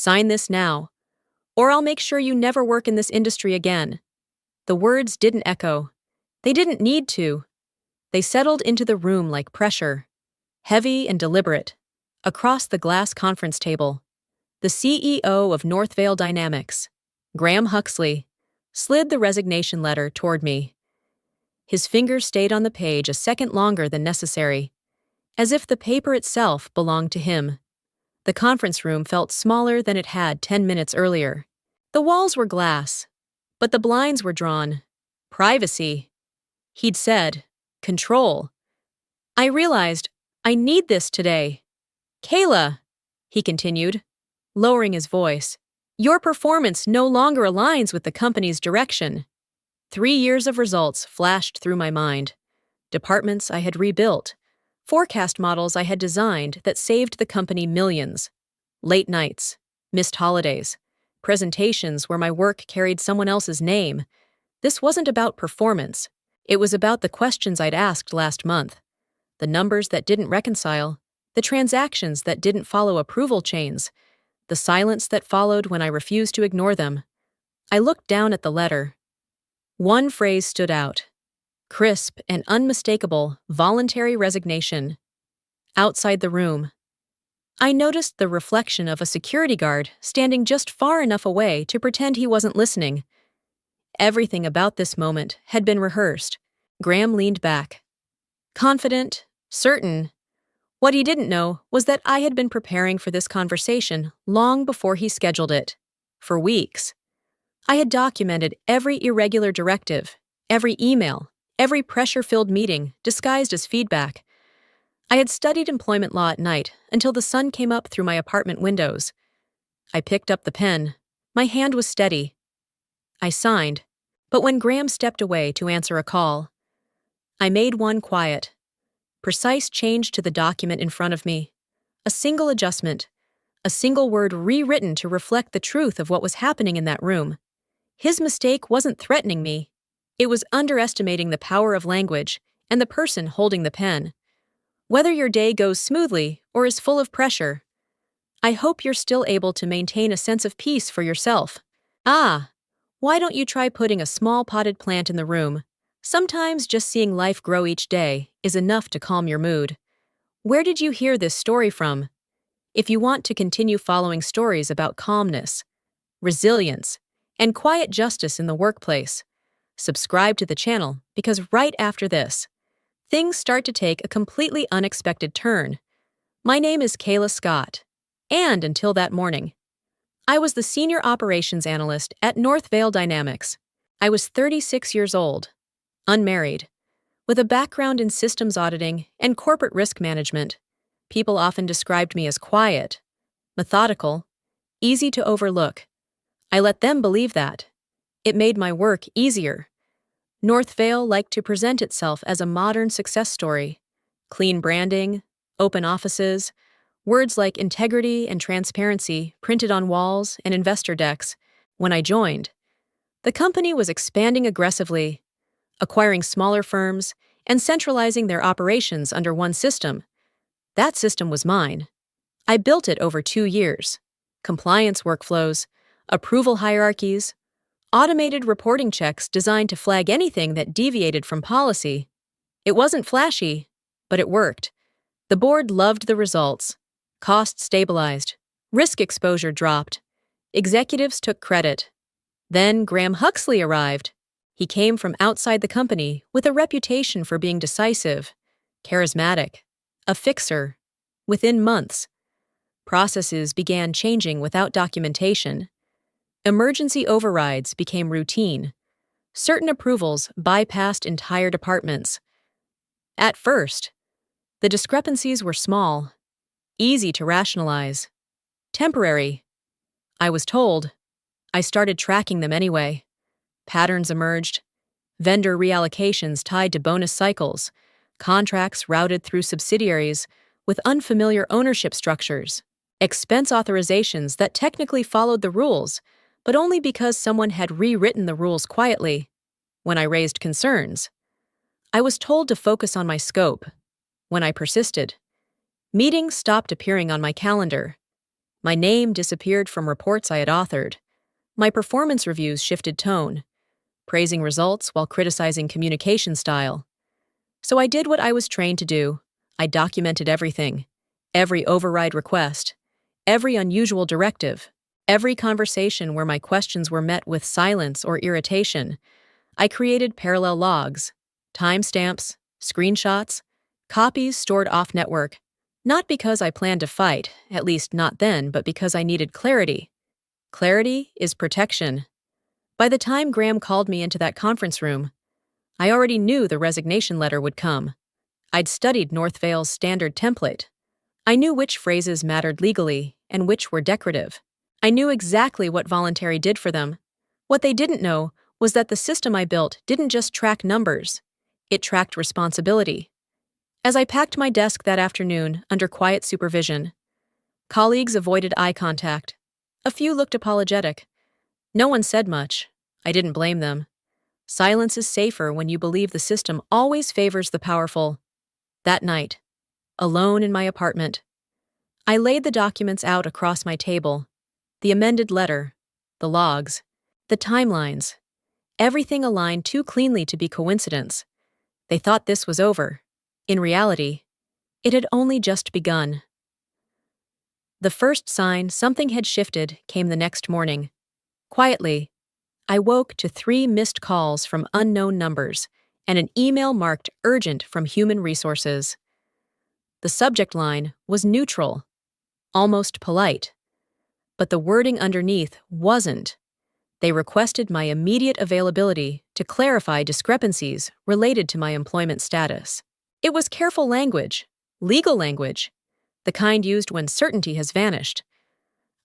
Sign this now, or I'll make sure you never work in this industry again." The words didn't echo. They didn't need to. They settled into the room like pressure, heavy and deliberate. Across the glass conference table, the CEO of Northvale Dynamics, Graham Huxley, slid the resignation letter toward me. His fingers stayed on the page a second longer than necessary, as if the paper itself belonged to him. The conference room felt smaller than it had 10 minutes earlier. The walls were glass, but the blinds were drawn. Privacy. He'd said, control. I realized, I need this today. "Kayla," he continued, lowering his voice, "your performance no longer aligns with the company's direction." 3 years of results flashed through my mind. Departments I had rebuilt, forecast models I had designed that saved the company millions. Late nights, missed holidays, presentations where my work carried someone else's name. This wasn't about performance. It was about the questions I'd asked last month. The numbers that didn't reconcile, the transactions that didn't follow approval chains, the silence that followed when I refused to ignore them. I looked down at the letter. One phrase stood out. Crisp and unmistakable voluntary resignation. Outside the room, I noticed the reflection of a security guard standing just far enough away to pretend he wasn't listening. Everything about this moment had been rehearsed. Graham leaned back. Confident, certain. What he didn't know was that I had been preparing for this conversation long before he scheduled it. For weeks. I had documented every irregular directive, every email, every pressure-filled meeting disguised as feedback. I had studied employment law at night until the sun came up through my apartment windows. I picked up the pen. My hand was steady. I signed, but when Graham stepped away to answer a call, I made one quiet, precise change to the document in front of me. A single adjustment, a single word rewritten to reflect the truth of what was happening in that room. His mistake wasn't threatening me. It was underestimating the power of language and the person holding the pen. Whether your day goes smoothly or is full of pressure, I hope you're still able to maintain a sense of peace for yourself. Why don't you try putting a small potted plant in the room? Sometimes just seeing life grow each day is enough to calm your mood. Where did you hear this story from? If you want to continue following stories about calmness, resilience, and quiet justice in the workplace, subscribe to the channel because right after this, things start to take a completely unexpected turn. My name is Kayla Scott, and until that morning, I was the Senior Operations Analyst at Northvale Dynamics. I was 36 years old, unmarried, with a background in systems auditing and corporate risk management. People often described me as quiet, methodical, easy to overlook. I let them believe that. It made my work easier. Northvale liked to present itself as a modern success story. Clean branding, open offices, words like integrity and transparency printed on walls and investor decks. When I joined, the company was expanding aggressively, acquiring smaller firms and centralizing their operations under one system. That system was mine. I built it over 2 years. Compliance workflows, approval hierarchies, automated reporting checks designed to flag anything that deviated from policy. It wasn't flashy, but it worked. The board loved the results. Costs stabilized. Risk exposure dropped. Executives took credit. Then Graham Huxley arrived. He came from outside the company with a reputation for being decisive, charismatic, a fixer. Within months, processes began changing without documentation. Emergency overrides became routine. Certain approvals bypassed entire departments. At first, the discrepancies were small, easy to rationalize, temporary. I was told. I started tracking them anyway. Patterns emerged. Vendor reallocations tied to bonus cycles, contracts routed through subsidiaries with unfamiliar ownership structures, expense authorizations that technically followed the rules, but only because someone had rewritten the rules quietly. When I raised concerns, I was told to focus on my scope. When I persisted, meetings stopped appearing on my calendar. My name disappeared from reports I had authored. My performance reviews shifted tone, praising results while criticizing communication style. So I did what I was trained to do. I documented everything, every override request, every unusual directive, every conversation where my questions were met with silence or irritation. I created parallel logs, timestamps, screenshots, copies stored off-network, not because I planned to fight, at least not then, but because I needed clarity. Clarity is protection. By the time Graham called me into that conference room, I already knew the resignation letter would come. I'd studied North Vale's standard template. I knew which phrases mattered legally and which were decorative. I knew exactly what voluntary did for them. What they didn't know was that the system I built didn't just track numbers, it tracked responsibility. As I packed my desk that afternoon under quiet supervision, colleagues avoided eye contact. A few looked apologetic. No one said much. I didn't blame them. Silence is safer when you believe the system always favors the powerful. That night, alone in my apartment, I laid the documents out across my table. The amended letter, the logs, the timelines. Everything aligned too cleanly to be coincidence. They thought this was over. In reality, it had only just begun. The first sign something had shifted came the next morning. Quietly, I woke to 3 missed calls from unknown numbers and an email marked urgent from Human Resources. The subject line was neutral, almost polite, but the wording underneath wasn't. They requested my immediate availability to clarify discrepancies related to my employment status. It was careful language, legal language, the kind used when certainty has vanished.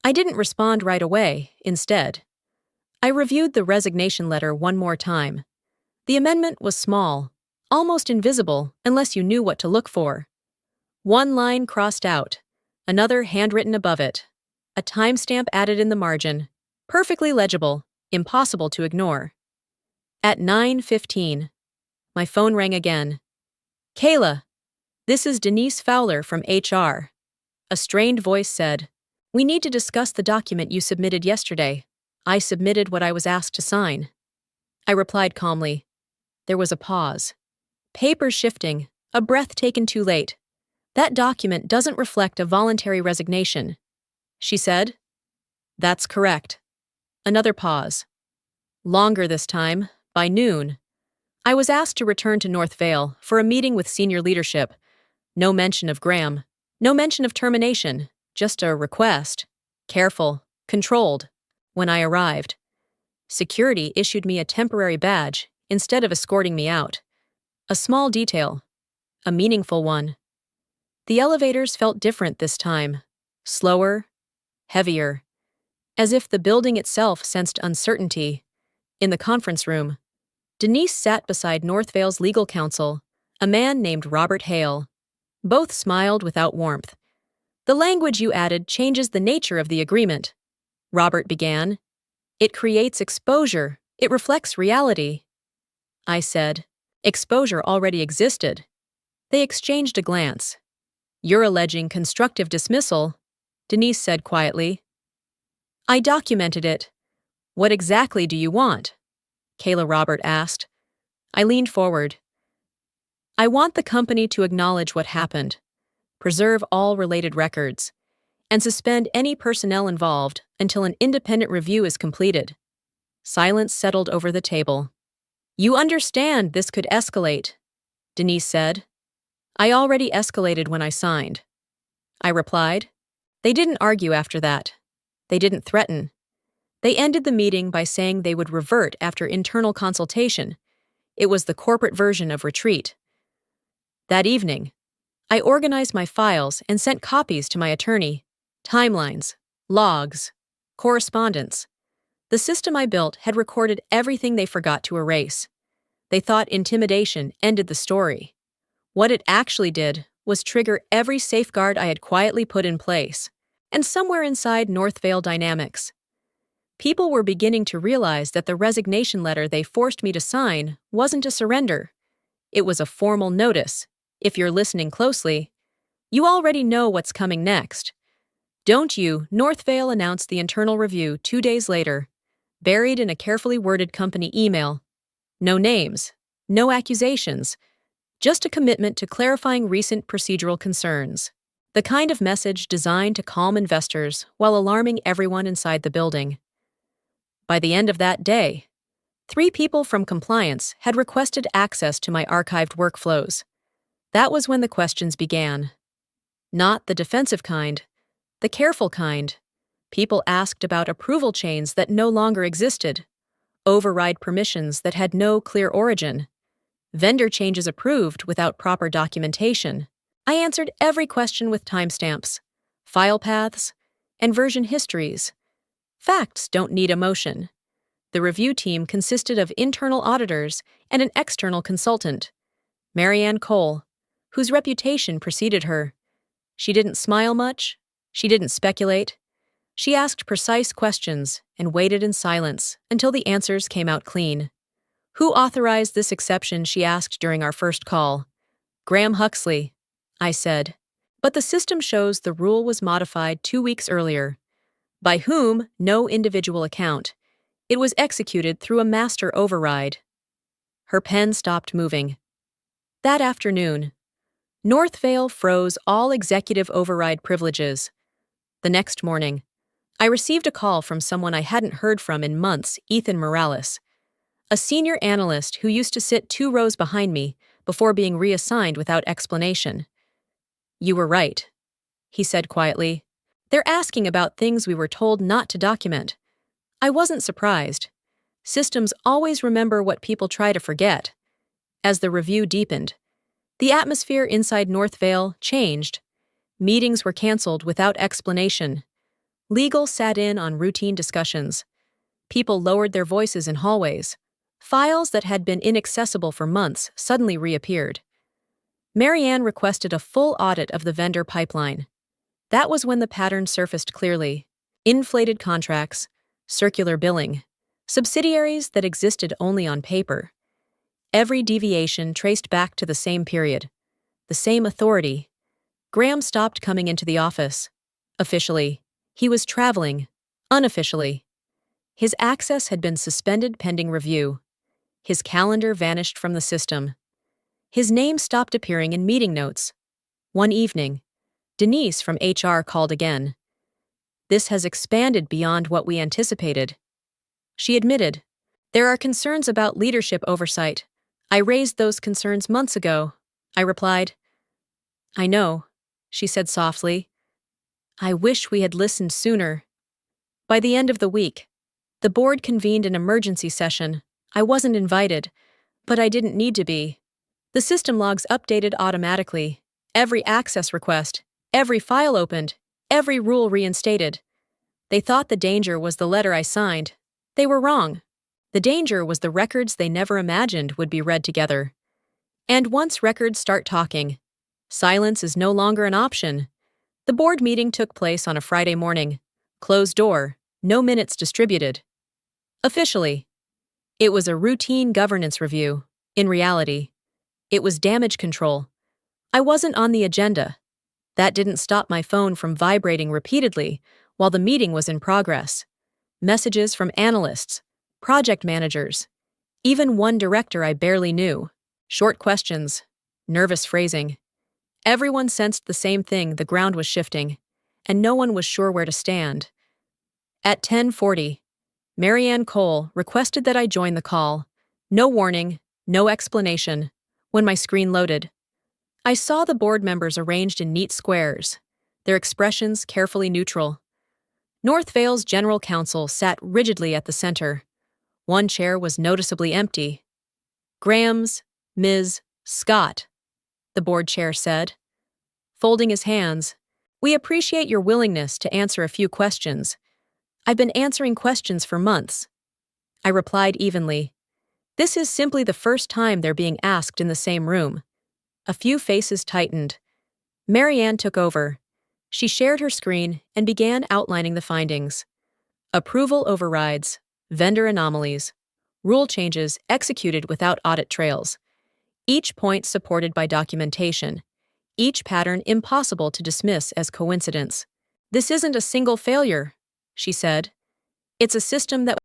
I didn't respond right away. Instead, I reviewed the resignation letter one more time. The amendment was small, almost invisible unless you knew what to look for. One line crossed out, another handwritten above it, a timestamp added in the margin, perfectly legible, impossible to ignore. At 9:15, my phone rang again. "Kayla, this is Denise Fowler from HR." A strained voice said, "We need to discuss the document you submitted yesterday." I submitted what I was asked to sign. I replied calmly. There was a pause. Papers shifting, a breath taken too late. "That document doesn't reflect a voluntary resignation," she said. "That's correct." Another pause. Longer this time, by noon. I was asked to return to North Vale for a meeting with senior leadership. No mention of Graham. No mention of termination. Just a request. Careful. Controlled. When I arrived, security issued me a temporary badge instead of escorting me out. A small detail. A meaningful one. The elevators felt different this time. Slower. Heavier. As if the building itself sensed uncertainty. In the conference room, Denise sat beside North Vale's legal counsel, a man named Robert Hale. Both smiled without warmth. "The language you added changes the nature of the agreement," Robert began. "It creates exposure. It reflects reality." I said, "Exposure already existed." They exchanged a glance. "You're alleging constructive dismissal," Denise said quietly. "I documented it." "What exactly do you want?" Kayla Robert asked. I leaned forward. "I want the company to acknowledge what happened, preserve all related records, and suspend any personnel involved until an independent review is completed." Silence settled over the table. "You understand this could escalate," Denise said. "I already escalated when I signed," I replied. They didn't argue after that. They didn't threaten. They ended the meeting by saying they would revert after internal consultation. It was the corporate version of retreat. That evening, I organized my files and sent copies to my attorney. Timelines, logs, correspondence. The system I built had recorded everything they forgot to erase. They thought intimidation ended the story. What it actually did was trigger every safeguard I had quietly put in place. And somewhere inside North Vale dynamics, people were beginning to realize that the resignation letter they forced me to sign wasn't a surrender. It was a formal notice. If you're listening closely, you already know what's coming next. Don't you? Northvale announced the internal review 2 days later, buried in a carefully worded company email. No names, no accusations, just a commitment to clarifying recent procedural concerns. The kind of message designed to calm investors while alarming everyone inside the building. By the end of that day, 3 people from compliance had requested access to my archived workflows. That was when the questions began. Not the defensive kind, the careful kind. People asked about approval chains that no longer existed, override permissions that had no clear origin, vendor changes approved without proper documentation. I answered every question with timestamps, file paths, and version histories. Facts don't need emotion. The review team consisted of internal auditors and an external consultant, Marianne Cole, whose reputation preceded her. She didn't smile much. She didn't speculate. She asked precise questions and waited in silence until the answers came out clean. Who authorized this exception, she asked during our first call. Graham Huxley, I said. But the system shows the rule was modified 2 weeks earlier. By whom? No individual account. It was executed through a master override. Her pen stopped moving. That afternoon, Northvale froze all executive override privileges. The next morning, I received a call from someone I hadn't heard from in months, Ethan Morales, a senior analyst who used to sit 2 rows behind me before being reassigned without explanation. You were right, he said quietly. They're asking about things we were told not to document. I wasn't surprised. Systems always remember what people try to forget. As the review deepened, the atmosphere inside Northvale changed. Meetings were canceled without explanation. Legal sat in on routine discussions. People lowered their voices in hallways. Files that had been inaccessible for months suddenly reappeared. Marianne requested a full audit of the vendor pipeline. That was when the pattern surfaced clearly. Inflated contracts, circular billing, subsidiaries that existed only on paper. Every deviation traced back to the same period, the same authority. Graham stopped coming into the office. Officially, he was traveling. Unofficially, his access had been suspended pending review. His calendar vanished from the system. His name stopped appearing in meeting notes. One evening, Denise from HR called again. This has expanded beyond what we anticipated. She admitted, there are concerns about leadership oversight. I raised those concerns months ago. I replied. I know, she said softly. I wish we had listened sooner. By the end of the week, the board convened an emergency session. I wasn't invited, but I didn't need to be. The system logs updated automatically. Every access request, every file opened, every rule reinstated. They thought the danger was the letter I signed. They were wrong. The danger was the records they never imagined would be read together. And once records start talking, silence is no longer an option. The board meeting took place on a Friday morning. Closed door, no minutes distributed. Officially, it was a routine governance review. In reality, it was damage control. I wasn't on the agenda. That didn't stop my phone from vibrating repeatedly while the meeting was in progress. Messages from analysts, project managers, even one director I barely knew. Short questions, nervous phrasing. Everyone sensed the same thing: the ground was shifting, and no one was sure where to stand. At 10:40, Marianne Cole requested that I join the call. No warning, no explanation. When my screen loaded, I saw the board members arranged in neat squares, their expressions carefully neutral. Northvale's general counsel sat rigidly at the center. One chair was noticeably empty. Graham's, Ms. Scott, the board chair said. Folding his hands, we appreciate your willingness to answer a few questions. I've been answering questions for months. I replied evenly. This is simply the first time they're being asked in the same room. A few faces tightened. Marianne took over. She shared her screen and began outlining the findings. Approval overrides, vendor anomalies, rule changes executed without audit trails. Each point supported by documentation. Each pattern impossible to dismiss as coincidence. This isn't a single failure, she said. It's a system that